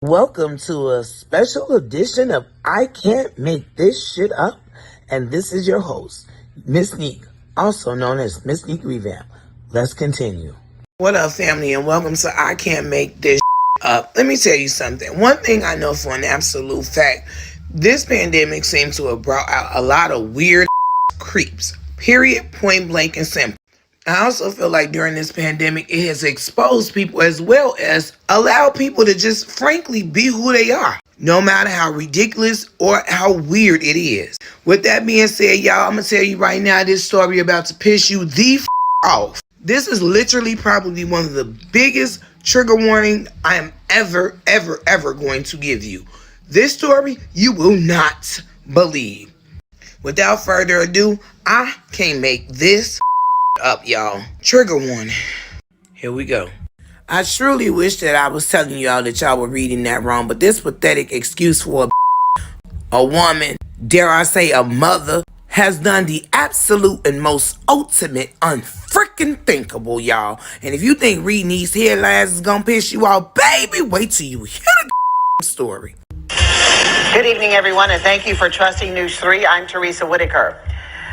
Welcome to a special edition of I Can't Make This Shit Up. And this is your host, MsNique, also known as MsNiquerevamp. Let's continue. What up, family, and welcome to I Can't Make This Shit Up. Let me tell you something. One thing I know for an absolute fact, this pandemic seems to have brought out a lot of weird creeps. Period, point blank and simple. I also feel like during this pandemic, it has exposed people as well as allowed people to just frankly be who they are, no matter how ridiculous or how weird it is. With that being said, y'all, I'm going to tell you right now, this story about to piss you the off. This is literally probably one of the biggest trigger warning I am ever going to give you. This story you will not believe. Without further ado, I can't make this up, y'all. Trigger warning. Here we go. I truly wish that I was telling y'all that y'all were reading that wrong, but this pathetic excuse for a woman, dare I say a mother, has done the absolute and most ultimate unfreaking thinkable, y'all. And if you think reading these headlines is gonna piss you off, baby, wait till you hear the story. Good evening, everyone, and thank you for trusting News 3. I'm Teresa Whitaker.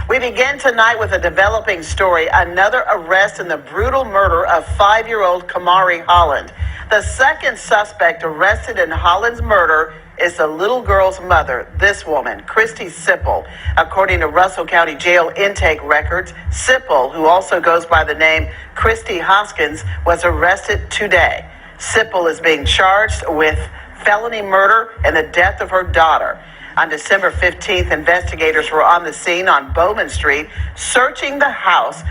We begin tonight with a developing story, another arrest in the brutal murder of 5-year-old Kamarie Holland. The second suspect arrested in Holland's murder is the little girl's mother, this woman, Krystal Sipple. According to Russell County Jail intake records, Sipple, who also goes by the name Christy Hoskins, was arrested today. Sipple is being charged with felony murder and the death of her daughter. On December 15th, investigators were on the scene on Bowman Street searching the house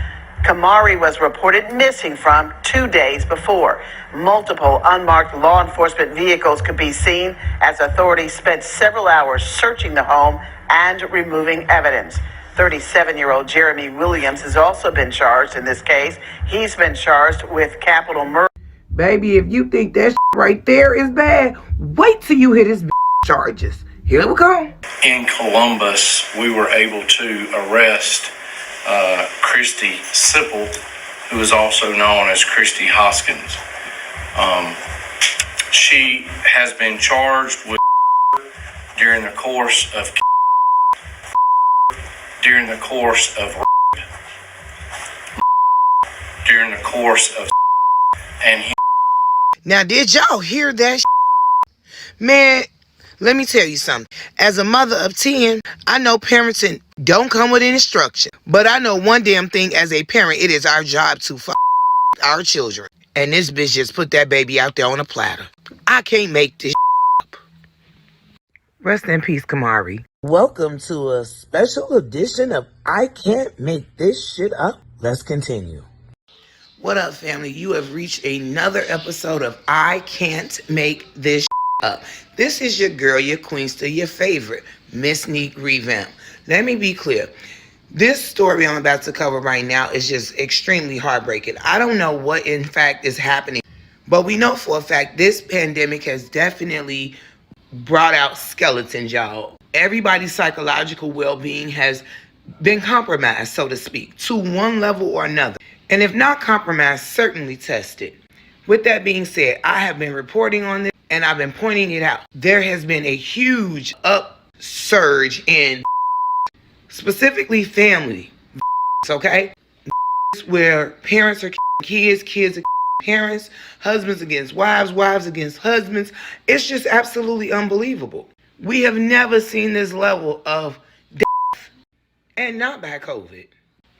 Kamarie was reported missing from 2 days before. Multiple unmarked law enforcement vehicles could be seen as authorities spent several hours searching the home and removing evidence. 37-year-old Jeremy Williams has also been charged in this case. He's been charged with capital murder. Baby, if you think that right there is bad, wait till you hear this charges. Here we go. In Columbus, we were able to arrest Krystal Sipple, who is also known as Christy Hoskins. She has been charged with during the course of and Now, did y'all hear that? Man, let me tell you something. As a mother of 10, I know parenting don't come with instruction. But I know one damn thing as a parent, it is our job to our children. And this bitch just put that baby out there on a platter. I can't make this up. Rest in peace, Kamarie. Welcome to a special edition of I Can't Make This Shit Up. Let's continue. What up, family? You have reached another episode of I Can't Make This up. This is your girl, your queenster, your favorite, MsNiquerevamp. Let me be clear. This story I'm about to cover right now is just extremely heartbreaking. I don't know what in fact is happening, but we know for a fact this pandemic has definitely brought out skeletons, y'all. Everybody's psychological well-being has been compromised, so to speak, to one level or another. And if not compromised, certainly tested. With that being said, I have been reporting on this and I've been pointing it out. There has been a huge upsurge in specifically family, okay? Where parents are kids, kids are parents, husbands against wives, wives against husbands. It's just absolutely unbelievable. We have never seen this level of death, and not by COVID,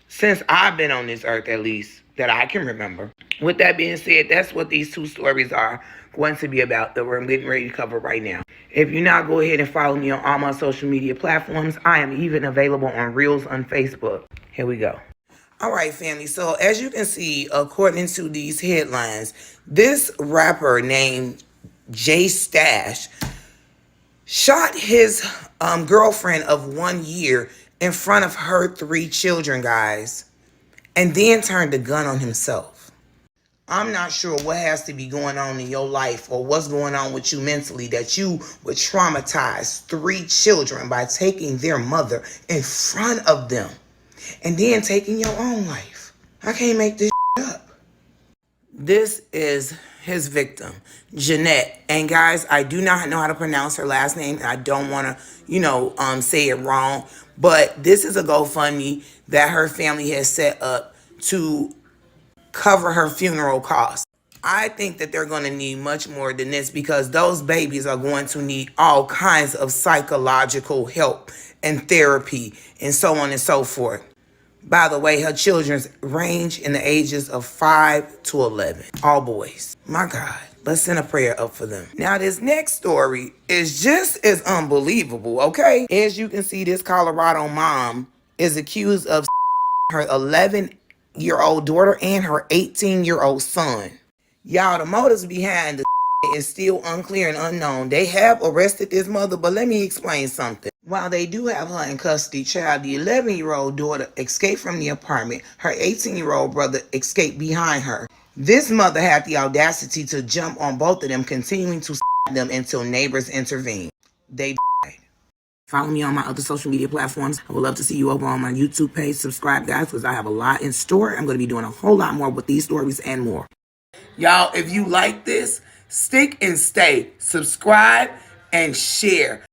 since I've been on this earth, at least that I can remember. With that being said, that's what these two stories are going to be about that we're getting ready to cover right now. If you're not, go ahead and follow me on all my social media platforms. I am even available on Reels on Facebook. Here we go. All right, family. So as you can see, according to these headlines, this rapper named Jay Stash shot his girlfriend of 1 year in front of her 3 children, guys, and then turned the gun on himself. I'm not sure what has to be going on in your life or what's going on with you mentally that you would traumatize 3 children by taking their mother in front of them and then taking your own life. I can't make this up. This is his victim, Jeanette. And guys, I do not know how to pronounce her last name. I don't want to, say it wrong. But this is a GoFundMe that her family has set up to cover her funeral costs. I think that they're going to need much more than this because those babies are going to need all kinds of psychological help and therapy and so on and so forth. By the way, her children range in the ages of 5 to 11. All boys. My God. Let's send a prayer up for them. Now, this next story is just as unbelievable, okay? As you can see, this Colorado mom is accused of her 11-year-old daughter and her 18-year-old son. Y'all, the motives behind the is still unclear and unknown. They have arrested this mother, but let me explain something. While they do have her in custody, child, the 11-year-old daughter escaped from the apartment. Her 18-year-old brother escaped behind her. This mother had the audacity to jump on both of them, continuing to them until neighbors intervened. They died. Follow me on my other social media platforms. I would love to see you over on my YouTube page. Subscribe, guys, because I have a lot in store. I'm going to be doing a whole lot more with these stories and more. Y'all, if you like this, stick and stay. Subscribe and share.